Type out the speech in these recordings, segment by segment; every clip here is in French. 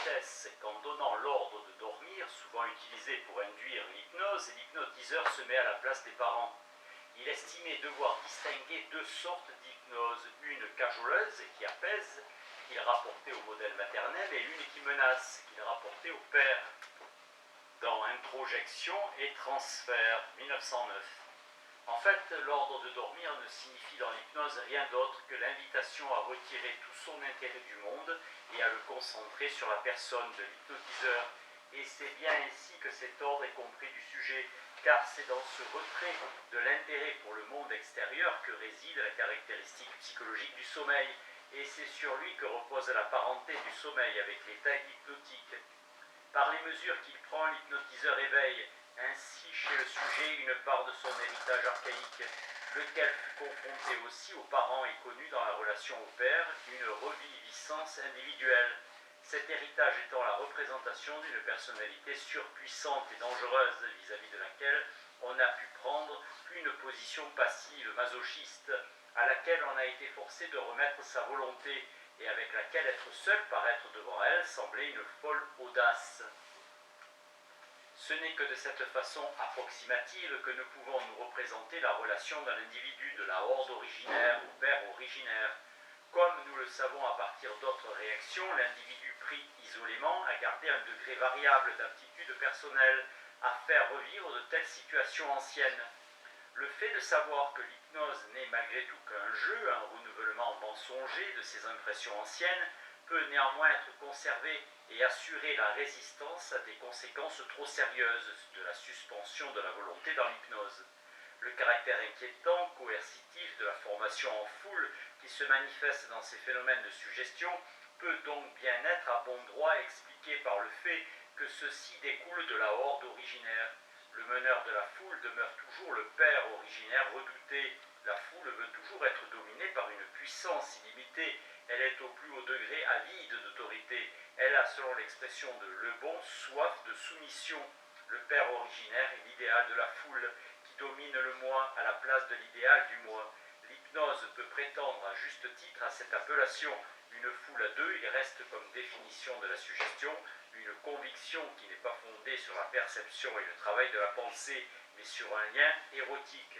vitesse qu'en donnant l'ordre de dormir, souvent utilisé pour induire l'hypnose, l'hypnotiseur se met à la place des parents. Il estimait devoir distinguer deux sortes d'hypnose, une cajoleuse qui apaise, qu'il rapportait au modèle maternel, et une qui menace, qu'il rapportait au père. Dans Introjection et transfert, 1909. En fait, l'ordre de dormir ne signifie dans l'hypnose rien d'autre que l'invitation à retirer tout son intérêt du monde et à le concentrer sur la personne de l'hypnotiseur. Et c'est bien ainsi que cet ordre est compris du sujet, car c'est dans ce retrait de l'intérêt pour le monde extérieur que réside la caractéristique psychologique du sommeil, et c'est sur lui que repose la parenté du sommeil avec l'état hypnotique. Par les mesures qu'il prend, l'hypnotiseur éveille ainsi chez le sujet une part de son héritage archaïque, lequel fut confronté aussi aux parents et connu dans la relation au père, une reviviscence individuelle. Cet héritage étant la représentation d'une personnalité surpuissante et dangereuse vis-à-vis de laquelle on a pu prendre une position passive, masochiste, à laquelle on a été forcé de remettre sa volonté et avec laquelle être seul, paraître devant elle, semblait une folle audace. Ce n'est que de cette façon approximative que nous pouvons nous représenter la relation d'un individu de la horde originaire au père originaire. Comme nous le savons à partir d'autres réactions, l'individu pris isolément a gardé un degré variable d'aptitude personnelle à faire revivre de telles situations anciennes. Le fait de savoir que l'hypnose n'est malgré tout qu'un jeu, un renouvellement mensonger de ces impressions anciennes, peut néanmoins être conservé et assurer la résistance à des conséquences trop sérieuses de la suspension de la volonté dans l'hypnose. Le caractère inquiétant, coercitif de la formation en foule qui se manifeste dans ces phénomènes de suggestion peut donc bien être à bon droit expliqué par le fait que ceci découle de la horde originaire. Le meneur de la foule demeure toujours le père originaire redouté. La foule veut toujours être dominée par une puissance illimitée. Elle est au plus haut degré avide d'autorité. Elle a, selon l'expression de Lebon, soif de soumission. Le père originaire est l'idéal de la foule, qui domine le moi à la place de l'idéal du moi. L'hypnose peut prétendre à juste titre à cette appellation. Une foule à deux, il reste comme définition de la suggestion une conviction qui n'est pas fondée sur la perception et le travail de la pensée, mais sur un lien érotique.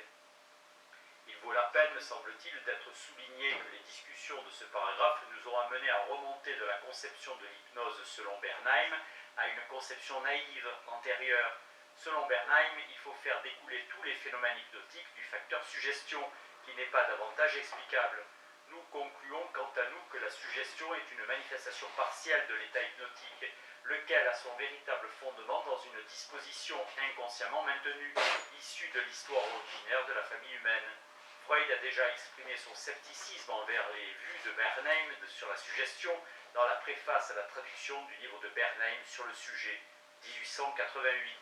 Il vaut la peine, me semble-t-il, d'être souligné que les discussions de ce paragraphe nous ont amené à remonter de la conception de l'hypnose selon Bernheim à une conception naïve, antérieure. Selon Bernheim, il faut faire découler tous les phénomènes hypnotiques du facteur suggestion, qui n'est pas davantage explicable. Nous concluons quant à nous que la suggestion est une manifestation partielle de l'état hypnotique, lequel a son véritable fondement dans une disposition inconsciemment maintenue, issue de l'histoire originaire de la famille humaine. Freud a déjà exprimé son scepticisme envers les vues de Bernheim sur la suggestion dans la préface à la traduction du livre de Bernheim sur le sujet, 1888.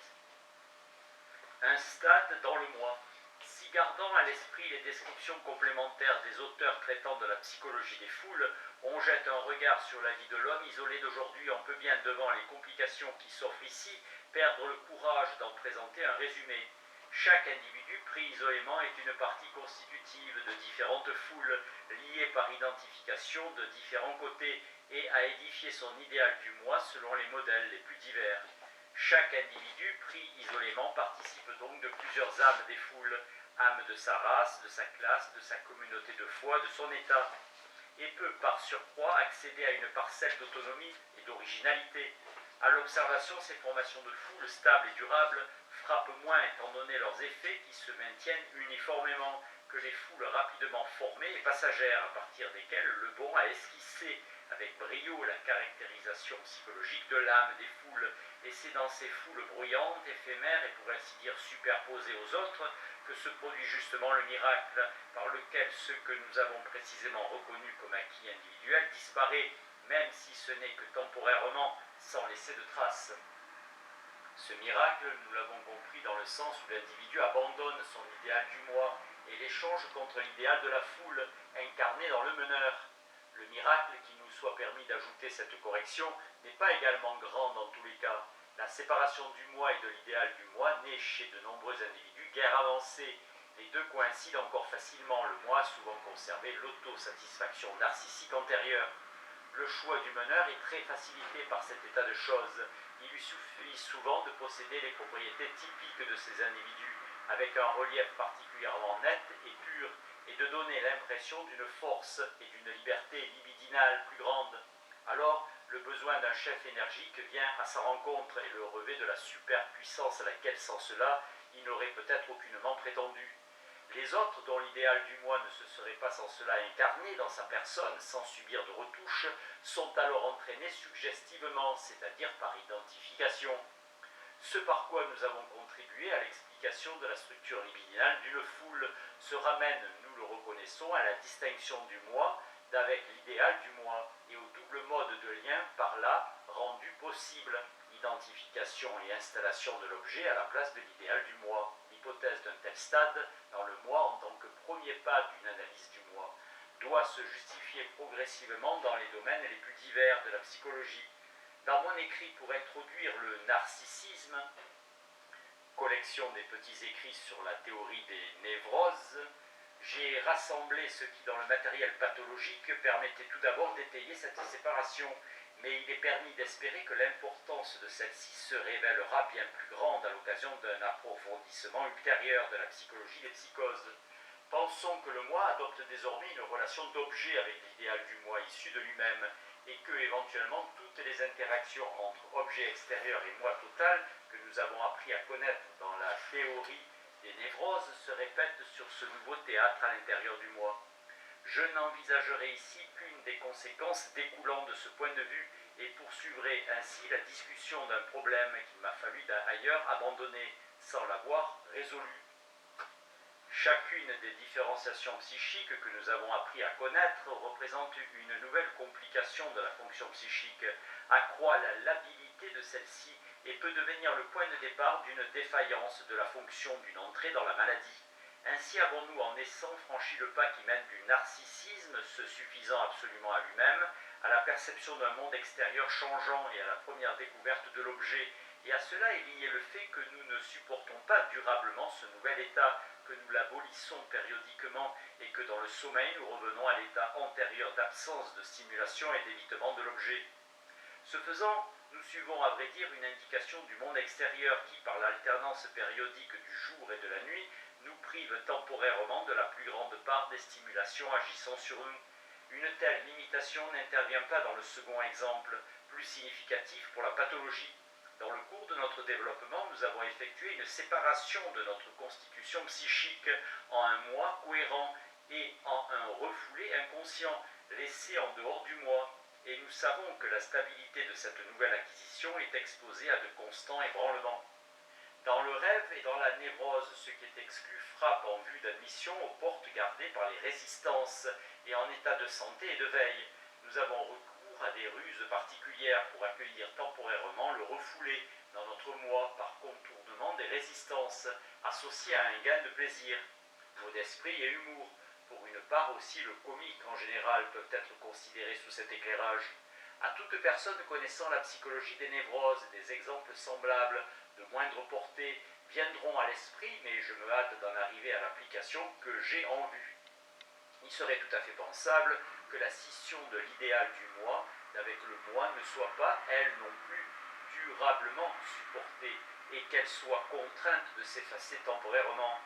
Un stade dans le moi. Si gardant à l'esprit les descriptions complémentaires des auteurs traitant de la psychologie des foules, on jette un regard sur la vie de l'homme isolé d'aujourd'hui, on peut bien, devant les complications qui s'offrent ici, perdre le courage d'en présenter un résumé. Chaque individu pris isolément est une partie constitutive de différentes foules, liées par identification de différents côtés, et à édifier son idéal du moi selon les modèles les plus divers. Chaque individu pris isolément participe donc de plusieurs âmes des foules, âme de sa race, de sa classe, de sa communauté de foi, de son état, et peut par surcroît accéder à une parcelle d'autonomie et d'originalité. À l'observation, ces formations de foule stables et durables frappent moins étant donné leurs effets qui se maintiennent uniformément que les foules rapidement formées et passagères à partir desquelles Lebon a esquissé avec brio la caractérisation psychologique de l'âme des foules, et c'est dans ces foules bruyantes, éphémères et pour ainsi dire superposées aux autres que se produit justement le miracle par lequel ce que nous avons précisément reconnu comme acquis individuel disparaît, même si ce n'est que temporairement, sans laisser de traces. Ce miracle, nous l'avons compris dans le sens où l'individu abandonne son idéal du moi et l'échange contre l'idéal de la foule, incarné dans le meneur. Le miracle, qui nous soit permis d'ajouter cette correction, n'est pas également grand dans tous les cas. La séparation du moi et de l'idéal du moi naît chez de nombreux individus guère avancés. Les deux coïncident encore facilement, le moi a souvent conservé l'autosatisfaction narcissique antérieure. Le choix du meneur est très facilité par cet état de choses. Il lui suffit souvent de posséder les propriétés typiques de ces individus, avec un relief particulièrement net et pur, et de donner l'impression d'une force et d'une liberté libidinale plus grande. Alors, le besoin d'un chef énergique vient à sa rencontre et le revêt de la superpuissance à laquelle, sans cela, il n'aurait peut-être aucunement prétendu. Les autres, dont l'idéal du moi ne se serait pas sans cela incarné dans sa personne, sans subir de retouches, sont alors entraînés suggestivement, c'est-à-dire par identification. Ce par quoi nous avons contribué à l'explication de la structure libidinale d'une foule se ramène, nous le reconnaissons, à la distinction du moi d'avec l'idéal du moi et au double mode de lien par là rendu possible, identification et installation de l'objet à la place de l'idéal du moi. L'hypothèse d'un tel stade dans le moi en tant que premier pas d'une analyse du moi doit se justifier progressivement dans les domaines les plus divers de la psychologie. Dans mon écrit pour introduire le narcissisme, collection des petits écrits sur la théorie des névroses, j'ai rassemblé ce qui dans le matériel pathologique permettait tout d'abord d'étayer cette séparation, mais il est permis d'espérer que l'importance de celle-ci se révélera bien plus grande à l'occasion d'un approfondissement ultérieur de la psychologie des psychoses. Pensons que le moi adopte désormais une relation d'objet avec l'idéal du moi issu de lui-même, et que, éventuellement, toutes les interactions entre objet extérieur et moi total que nous avons appris à connaître dans la théorie des névroses se répètent sur ce nouveau théâtre à l'intérieur du moi. Je n'envisagerai ici qu'une des conséquences découlant de ce point de vue et poursuivrai ainsi la discussion d'un problème qu'il m'a fallu d'ailleurs abandonner sans l'avoir résolu. Chacune des différenciations psychiques que nous avons appris à connaître représente une nouvelle complication de la fonction psychique, accroît la labilité de celle-ci et peut devenir le point de départ d'une défaillance de la fonction d'une entrée dans la maladie. Ainsi avons-nous en naissant franchi le pas qui mène du narcissisme, se suffisant absolument à lui-même, à la perception d'un monde extérieur changeant et à la première découverte de l'objet. Et à cela est lié le fait que nous ne supportons pas durablement ce nouvel état, que nous l'abolissons périodiquement et que dans le sommeil nous revenons à l'état antérieur d'absence de stimulation et d'évitement de l'objet. Ce faisant, nous suivons à vrai dire une indication du monde extérieur qui, par l'alternance périodique du jour et de la nuit, nous prive temporairement de la plus grande part des stimulations agissant sur nous. Une telle limitation n'intervient pas dans le second exemple, plus significatif pour la pathologie. Dans le cours de notre développement, nous avons effectué une séparation de notre constitution psychique en un moi cohérent et en un refoulé inconscient, laissé en dehors du moi. Et nous savons que la stabilité de cette nouvelle acquisition est exposée à de constants ébranlements. Dans le rêve et dans la névrose, ce qui est exclu frappe en vue d'admission aux portes gardées par les résistances et en état de santé et de veille. Nous avons recours à des ruses particulières pour accueillir temporairement le refoulé dans notre moi par contournement des résistances, associées à un gain de plaisir. Mots d'esprit et humour, pour une part aussi le comique en général, peuvent être considérés sous cet éclairage. À toute personne connaissant la psychologie des névroses, des exemples semblables, de moindre portée, viendront à l'esprit, mais je me hâte d'en arriver à l'application que j'ai en vue. Il serait tout à fait pensable que la scission de l'idéal du moi avec le moi ne soit pas, elle non plus, durablement supportée, et qu'elle soit contrainte de s'effacer temporairement.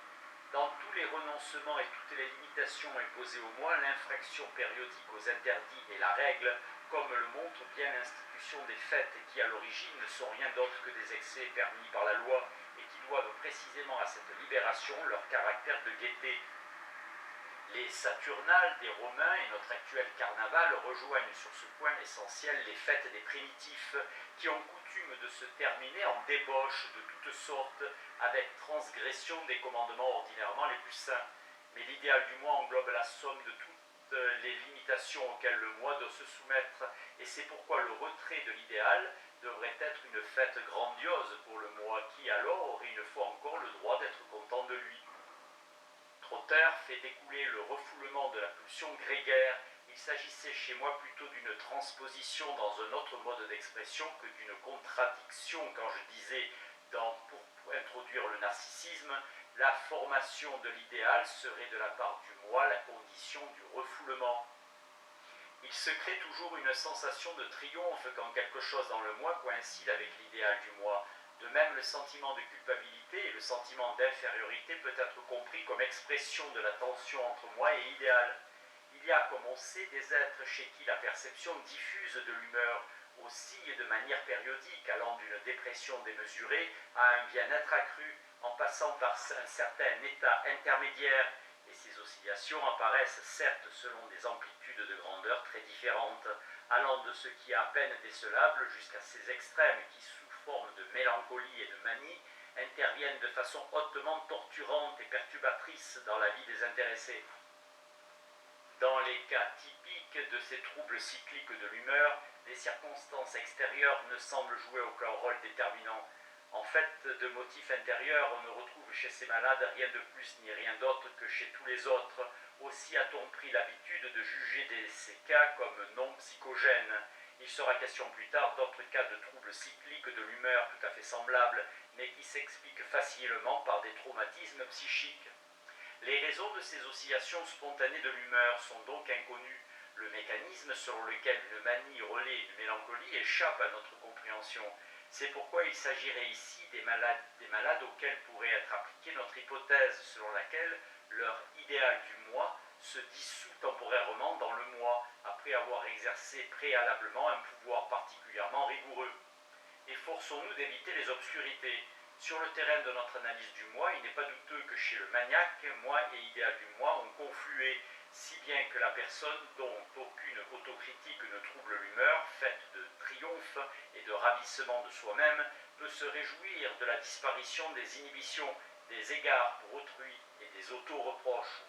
Dans tous les renoncements et toutes les limitations imposées au moi, l'infraction périodique aux interdits est la règle, comme le montre bien l'institution des fêtes qui à l'origine ne sont rien d'autre que des excès permis par la loi et qui doivent précisément à cette libération leur caractère de gaieté. Les Saturnales des Romains et notre actuel carnaval rejoignent sur ce point essentiel les fêtes des primitifs qui ont coutume de se terminer en débauche de toutes sortes avec transgression des commandements ordinairement les plus saints. Mais l'idéal du moi englobe la somme de toutes les limitations auxquelles le moi doit se soumettre et c'est pourquoi le retrait de l'idéal devrait être une fête grandiose pour le moi qui alors aurait une fois encore le droit d'être content de lui. Trotter fait découler le refoulement de la pulsion grégaire. Il s'agissait chez moi plutôt d'une transposition dans un autre mode d'expression que d'une contradiction quand je disais, pour introduire le narcissisme, la formation de l'idéal serait de la part du moi la condition du refoulement. Il se crée toujours une sensation de triomphe quand quelque chose dans le moi coïncide avec l'idéal du moi. De même, le sentiment de culpabilité et le sentiment d'infériorité peut être compris comme expression de la tension entre moi et idéal. Il y a, comme on sait, des êtres chez qui la perception diffuse de l'humeur, oscille de manière périodique, allant d'une dépression démesurée à un bien-être accru, en passant par un certain état intermédiaire, et ces oscillations apparaissent certes selon des amplitudes de grandeur très différentes, allant de ce qui est à peine décelable jusqu'à ces extrêmes qui, sous forme de mélancolie et de manie, interviennent de façon hautement torturante et perturbatrice dans la vie des intéressés. Dans les cas typiques de ces troubles cycliques de l'humeur, les circonstances extérieures ne semblent jouer aucun rôle déterminant. En fait, de motif intérieur, on ne retrouve chez ces malades rien de plus ni rien d'autre que chez tous les autres. Aussi a-t-on pris l'habitude de juger ces cas comme non psychogènes. Il sera question plus tard d'autres cas de troubles cycliques de l'humeur tout à fait semblables, mais qui s'expliquent facilement par des traumatismes psychiques. Les raisons de ces oscillations spontanées de l'humeur sont donc inconnues. Le mécanisme selon lequel une manie relaie une mélancolie échappe à notre compréhension. C'est pourquoi il s'agirait ici des malades auxquels pourrait être appliquée notre hypothèse selon laquelle leur idéal du moi se dissout temporairement dans le moi, après avoir exercé préalablement un pouvoir particulièrement rigoureux. Efforçons-nous d'éviter les obscurités. Sur le terrain de notre analyse du moi, il n'est pas douteux que chez le maniaque, moi et idéal du moi ont conflué, si bien que la personne dont aucune autocritique ne trouble l'humeur, faite de triomphe et de ravissement de soi-même, peut se réjouir de la disparition des inhibitions, des égards pour autrui et des auto-reproches.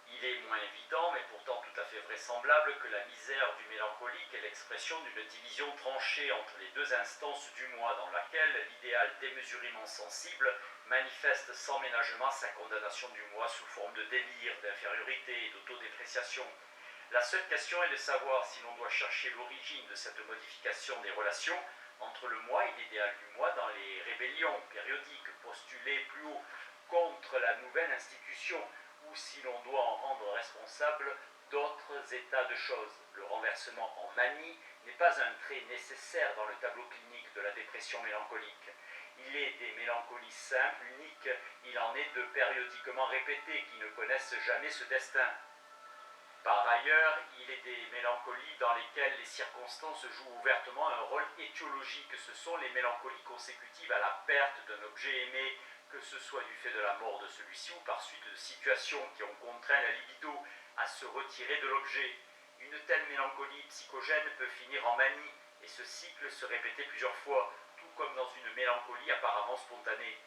Il est moins évident, mais pourtant tout à fait vraisemblable, que la misère du mélancolique est l'expression d'une division tranchée entre les deux instances du moi, dans laquelle l'idéal démesurément sensible manifeste sans ménagement sa condamnation du moi sous forme de délire, d'infériorité et d'autodépréciation. La seule question est de savoir si l'on doit chercher l'origine de cette modification des relations entre le moi et l'idéal du moi dans les rébellions périodiques postulées plus haut contre la nouvelle institution, ou si l'on doit en rendre responsable d'autres états de choses. Le renversement en manie n'est pas un trait nécessaire dans le tableau clinique de la dépression mélancolique. Il est des mélancolies simples, uniques, il en est de périodiquement répétées qui ne connaissent jamais ce destin. Par ailleurs, il est des mélancolies dans lesquelles les circonstances jouent ouvertement un rôle étiologique. Ce sont les mélancolies consécutives à la perte d'un objet aimé, que ce soit du fait de la mort de celui-ci ou par suite de situations qui ont contraint la libido à se retirer de l'objet. Une telle mélancolie psychogène peut finir en manie et ce cycle se répéter plusieurs fois, tout comme dans une mélancolie apparemment spontanée.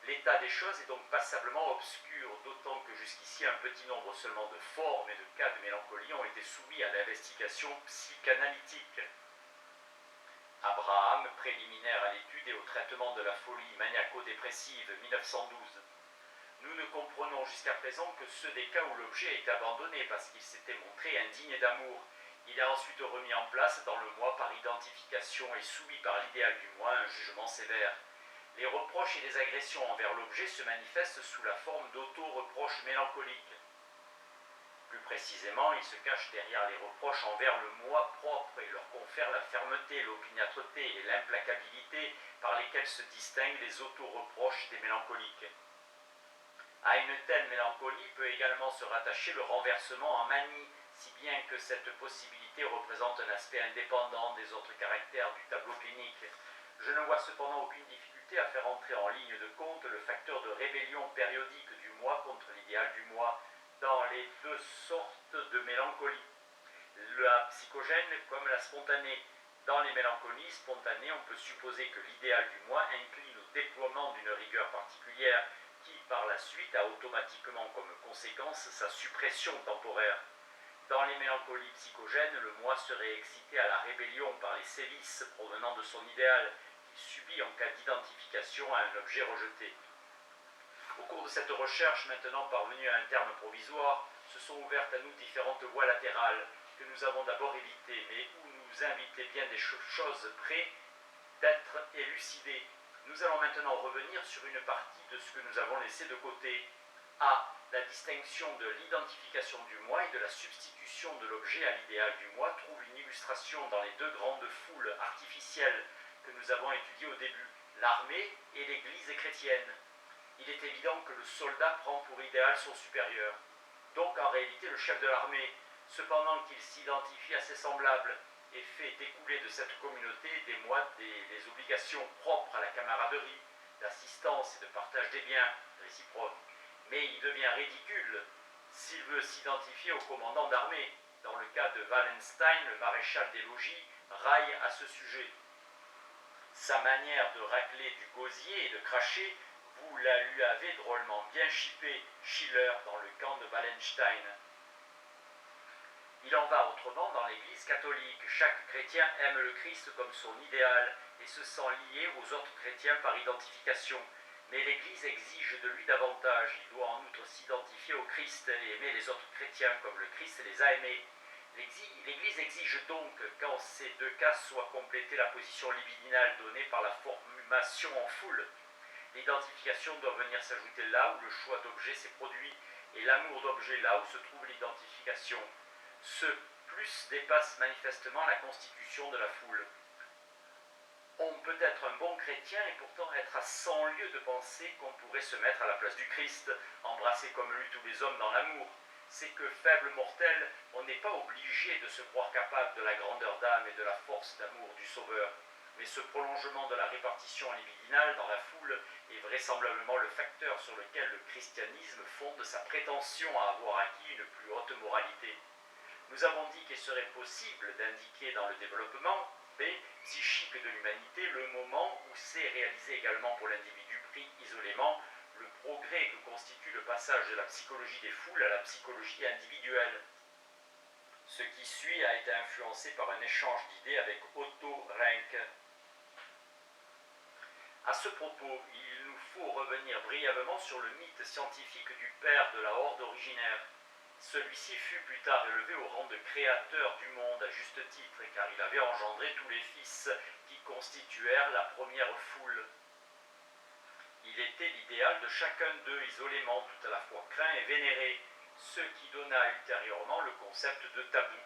L'état des choses est donc passablement obscur, d'autant que jusqu'ici un petit nombre seulement de formes et de cas de mélancolie ont été soumis à l'investigation psychanalytique. Abraham, préliminaire à l'étude et au traitement de la folie maniaco-dépressive, 1912. Nous ne comprenons jusqu'à présent que ceux des cas où l'objet a été abandonné parce qu'il s'était montré indigne d'amour. Il est ensuite remis en place dans le moi par identification et soumis par l'idéal du moi à un jugement sévère. Les reproches et les agressions envers l'objet se manifestent sous la forme d'auto-reproches mélancoliques. Plus précisément, ils se cachent derrière les reproches envers le moi propre et leur confèrent la fermeté, l'opiniâtreté et l'implacabilité par lesquelles se distinguent les auto-reproches des mélancoliques. À une telle mélancolie peut également se rattacher le renversement en manie, si bien que cette possibilité représente un aspect indépendant des autres caractères du tableau clinique. Je ne vois cependant aucune difficulté à faire entrer en ligne de compte le facteur de rébellion périodique du moi contre l'idéal du moi dans les deux sortes de mélancolie, la psychogène comme la spontanée. Dans les mélancolies spontanées, on peut supposer que l'idéal du moi incline au déploiement d'une rigueur particulière qui, par la suite, a automatiquement comme conséquence sa suppression temporaire. Dans les mélancolies psychogènes, le moi serait excité à la rébellion par les sévices provenant de son idéal, qu'il subit en cas d'identification à un objet rejeté. Au cours de cette recherche, maintenant parvenue à un terme provisoire, se sont ouvertes à nous différentes voies latérales que nous avons d'abord évitées, mais où nous invitaient bien des choses près d'être élucidées. Nous allons maintenant revenir sur une partie de ce que nous avons laissé de côté. A. la distinction de l'identification du moi et de la substitution de l'objet à l'idéal du moi trouve une illustration dans les deux grandes foules artificielles que nous avons étudiées au début, l'armée et l'Église chrétienne. Il est évident que le soldat prend pour idéal son supérieur, donc en réalité le chef de l'armée, cependant qu'il s'identifie à ses semblables et fait découler de cette communauté des obligations propres à la camaraderie, d'assistance et de partage des biens réciproques. Mais il devient ridicule s'il veut s'identifier au commandant d'armée. Dans le cas de Wallenstein, le maréchal des logis raille à ce sujet. Sa manière de racler du gosier et de cracher, vous la lui avez drôlement bien chippé, Schiller, dans le camp de Wallenstein. Il en va autrement dans l'Église catholique. Chaque chrétien aime le Christ comme son idéal et se sent lié aux autres chrétiens par identification. Mais l'Église exige de lui davantage. Il doit en outre s'identifier au Christ et aimer les autres chrétiens comme le Christ les a aimés. L'Église exige donc qu'en ces deux cas soit complétée la position libidinale donnée par la formation en foule. L'identification doit venir s'ajouter là où le choix d'objet s'est produit et l'amour d'objet là où se trouve l'identification. Ce plus dépasse manifestement la constitution de la foule. On peut être un bon chrétien et pourtant être à 100 lieues de penser qu'on pourrait se mettre à la place du Christ, embrasser comme lui tous les hommes dans l'amour. C'est que, faible mortel, on n'est pas obligé de se croire capable de la grandeur d'âme et de la force d'amour du Sauveur. Mais ce prolongement de la répartition libidinale dans la foule est vraisemblablement le facteur sur lequel le christianisme fonde sa prétention à avoir acquis une plus haute moralité. Nous avons dit qu'il serait possible d'indiquer dans le développement psychique de l'humanité le moment où s'est réalisé également pour l'individu pris isolément le progrès que constitue le passage de la psychologie des foules à la psychologie individuelle. Ce qui suit a été influencé par un échange d'idées avec Otto Rank. À ce propos, il nous faut revenir brièvement sur le mythe scientifique du père de la horde originaire. Celui-ci fut plus tard élevé au rang de créateur du monde à juste titre, car il avait engendré tous les fils qui constituèrent la première foule. Il était l'idéal de chacun d'eux isolément, tout à la fois craint et vénéré, ce qui donna ultérieurement le concept de tabou.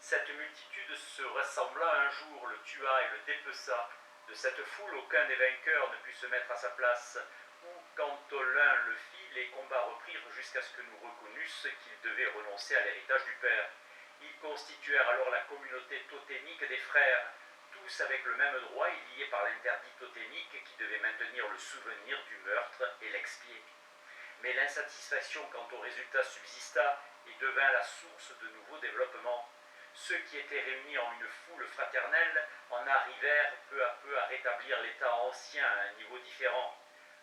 Cette multitude se rassembla un jour, le tua et le dépeça. De cette foule, aucun des vainqueurs ne put se mettre à sa place, ou, quand l'un le fit, les combats reprirent jusqu'à ce que nous reconnusses qu'ils devaient renoncer à l'héritage du père. Ils constituèrent alors la communauté totémique des frères, tous avec le même droit et liés par l'interdit totémique qui devait maintenir le souvenir du meurtre et l'expier. Mais l'insatisfaction quant au résultat subsista et devint la source de nouveaux développements. Ceux qui étaient réunis en une foule fraternelle en arrivèrent peu à peu à rétablir l'état ancien à un niveau différent.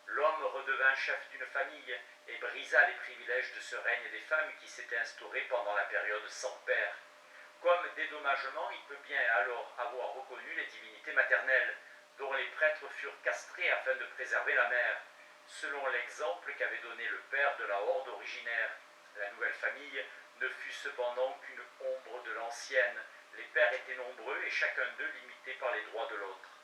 L'homme redevint chef d'une famille et brisa les privilèges de ce règne des femmes qui s'était instauré pendant la période sans père. Comme dédommagement, il peut bien alors avoir reconnu les divinités maternelles, dont les prêtres furent castrés afin de préserver la mère, selon l'exemple qu'avait donné le père de la horde originaire. La nouvelle famille ne fut cependant qu'une ombre de l'ancienne. Les pères étaient nombreux et chacun d'eux limité par les droits de l'autre.